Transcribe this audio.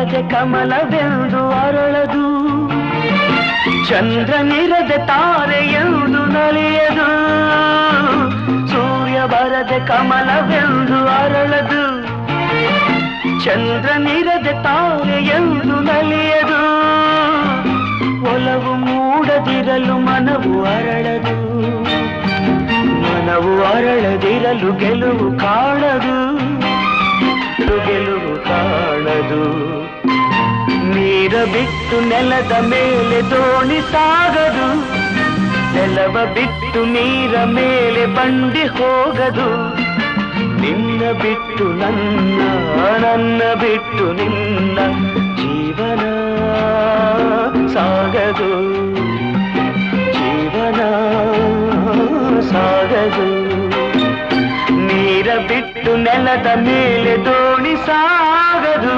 ಬರದೆ ಕಮಲವೆಂದು ಅರಳದು ಚಂದ್ರನಿರದೆ ತಾರೆಯೆಂದು ನಲಿಯದು ಸೂರ್ಯ ಬರದೆ ಕಮಲವೆಂದು ಅರಳದು ಚಂದ್ರನಿರದೆ ತಾರೆಯೆಂದು ನಲಿಯದು ಒಲವು ಮೂಡದಿರಲು ಮನವು ಅರಳದು ಮನವು ಅರಳದಿರಲು ಗೆಲುವು ಕಾಣದು ಗೆಲುವು ಕಾಣದು ನೀರ ಬಿಟ್ಟು ನೆಲದ ಮೇಲೆ ದೋಣಿ ಸಾಗದು ನೆಲವ ಬಿಟ್ಟು ನೀರ ಮೇಲೆ ಬಂಡಿ ಹೋಗದು ನಿನ್ನ ಬಿಟ್ಟು ನನ್ನ ನನ್ನ ಬಿಟ್ಟು ನಿನ್ನ ಜೀವನ ಸಾಗದು ಜೀವನ ಸಾಗದು ನೀರ ಬಿಟ್ಟು ನೆಲದ ಮೇಲೆ ದೋಣಿ ಸಾಗದು